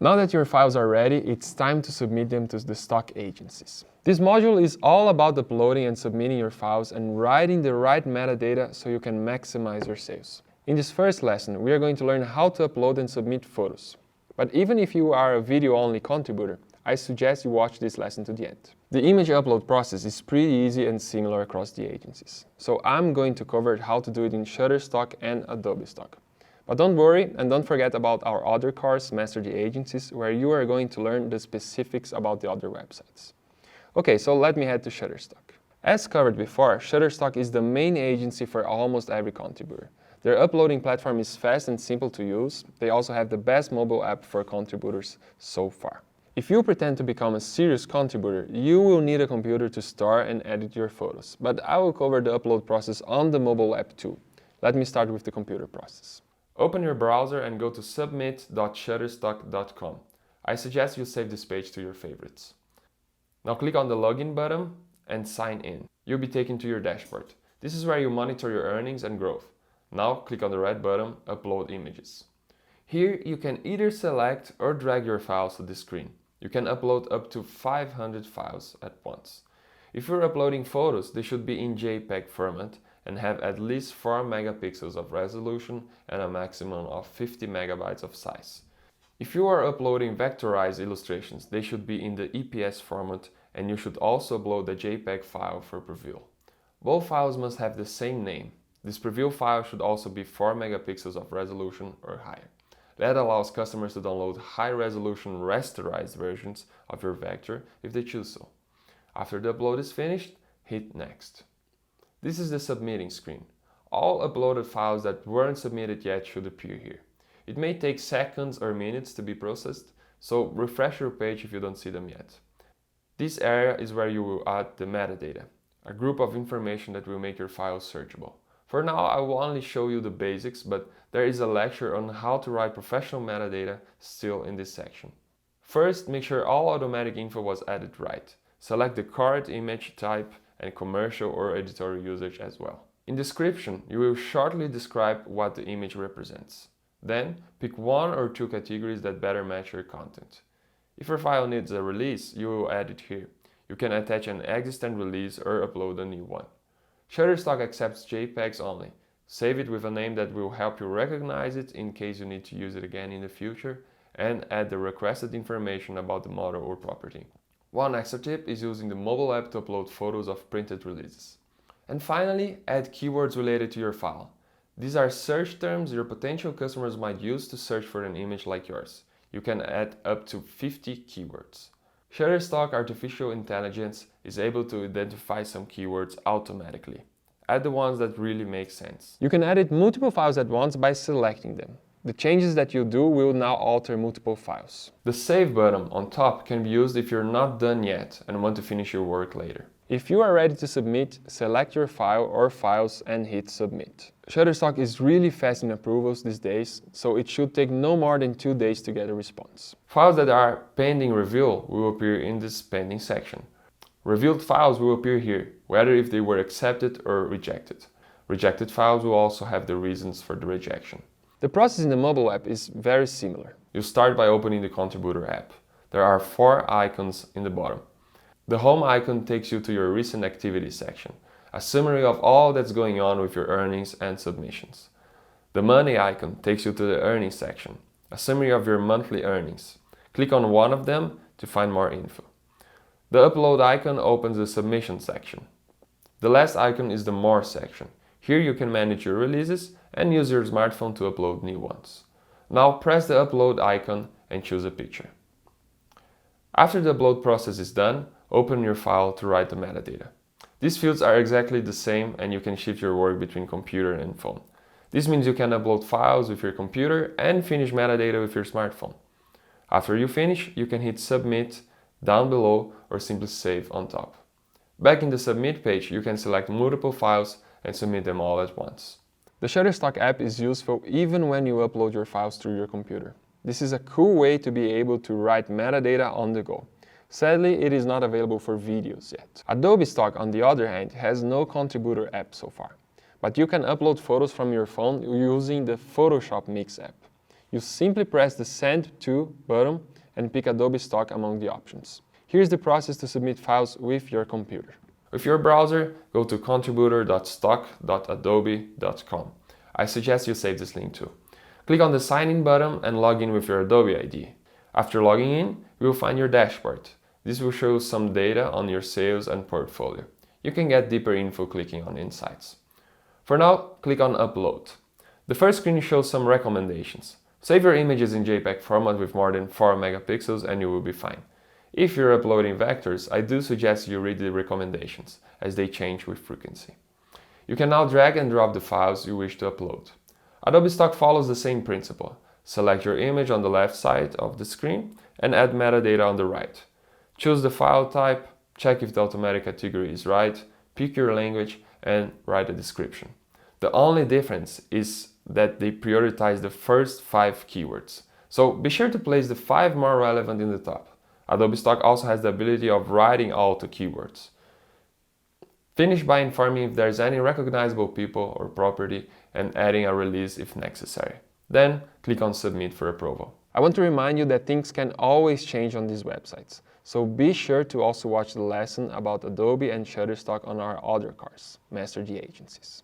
Now that your files are ready, it's time to submit them to the stock agencies. This module is all about uploading and submitting your files and writing the right metadata so you can maximize your sales. In this first lesson, we are going to learn how to upload and submit photos. But even if you are a video-only contributor, I suggest you watch this lesson to the end. The image upload process is pretty easy and similar across the agencies. So I'm going to cover how to do it in Shutterstock and Adobe Stock. But don't worry and don't forget about our other course, Master the Agencies, where you are going to learn the specifics about the other websites. Okay, so let me head to Shutterstock. As covered before, Shutterstock is the main agency for almost every contributor. Their uploading platform is fast and simple to use. They also have the best mobile app for contributors so far. If you pretend to become a serious contributor, you will need a computer to store and edit your photos. But I will cover the upload process on the mobile app too. Let me start with the computer process. Open your browser and go to submit.shutterstock.com. I suggest you save this page to your favorites. Now click on the login button and sign in. You'll be taken to your dashboard. This is where you monitor your earnings and growth. Now click on the red button, Upload Images. Here you can either select or drag your files to the screen. You can upload up to 500 files at once. If you're uploading photos, they should be in JPEG format and have at least 4 megapixels of resolution and a maximum of 50 megabytes of size. If you are uploading vectorized illustrations, they should be in the EPS format, and you should also upload the JPEG file for preview. Both files must have the same name. This preview file should also be 4 megapixels of resolution or higher. That allows customers to download high-resolution rasterized versions of your vector if they choose so. After the upload is finished, hit Next. This is the submitting screen. All uploaded files that weren't submitted yet should appear here. It may take seconds or minutes to be processed, so refresh your page if you don't see them yet. This area is where you will add the metadata, a group of information that will make your file searchable. For now, I will only show you the basics, but there is a lecture on how to write professional metadata still in this section. First, make sure all automatic info was added right. Select the correct image type and commercial or editorial usage as well. In description, you will shortly describe what the image represents. Then, pick one or two categories that better match your content. If your file needs a release, you will add it here. You can attach an existing release or upload a new one. Shutterstock accepts JPEGs only. Save it with a name that will help you recognize it in case you need to use it again in the future, and add the requested information about the model or property. One extra tip is using the mobile app to upload photos of printed releases. And finally, add keywords related to your file. These are search terms your potential customers might use to search for an image like yours. You can add up to 50 keywords. Shutterstock Artificial Intelligence is able to identify some keywords automatically. Add the ones that really make sense. You can edit multiple files at once by selecting them. The changes that you do will now alter multiple files. The Save button on top can be used if you're not done yet and want to finish your work later. If you are ready to submit, select your file or files and hit Submit. Shutterstock is really fast in approvals these days, so it should take no more than 2 days to get a response. Files that are pending review will appear in this pending section. Reviewed files will appear here, whether if they were accepted or rejected. Rejected files will also have the reasons for the rejection. The process in the mobile app is very similar. You start by opening the Contributor app. There are 4 icons in the bottom. The home icon takes you to your recent activities section, a summary of all that's going on with your earnings and submissions. The money icon takes you to the earnings section, a summary of your monthly earnings. Click on one of them to find more info. The upload icon opens the submission section. The last icon is the more section. Here you can manage your releases and use your smartphone to upload new ones. Now press the upload icon and choose a picture. After the upload process is done, open your file to write the metadata. These fields are exactly the same, and you can shift your work between computer and phone. This means you can upload files with your computer and finish metadata with your smartphone. After you finish, you can hit Submit down below or simply Save on top. Back in the Submit page, you can select multiple files and submit them all at once. The Shutterstock app is useful even when you upload your files through your computer. This is a cool way to be able to write metadata on the go. Sadly, it is not available for videos yet. Adobe Stock, on the other hand, has no contributor app so far. But you can upload photos from your phone using the Photoshop Mix app. You simply press the Send To button and pick Adobe Stock among the options. Here's the process to submit files with your computer. With your browser, go to contributor.stock.adobe.com. I suggest you save this link too. Click on the Sign In button and log in with your Adobe ID. After logging in, you will find your dashboard. This will show some data on your sales and portfolio. You can get deeper info clicking on Insights. For now, click on Upload. The first screen shows some recommendations. Save your images in JPEG format with more than 4 megapixels and you will be fine. If you're uploading vectors, I do suggest you read the recommendations, as they change with frequency. You can now drag and drop the files you wish to upload. Adobe Stock follows the same principle. Select your image on the left side of the screen and add metadata on the right. Choose the file type, check if the automatic category is right, pick your language, and write a description. The only difference is that they prioritize the first 5 keywords. So be sure to place the 5 more relevant in the top. Adobe Stock also has the ability of writing auto keywords. Finish by informing if there's any recognizable people or property and adding a release if necessary. Then click on Submit for approval. I want to remind you that things can always change on these websites, so be sure to also watch the lesson about Adobe and Shutterstock on our other course, Master the Agencies.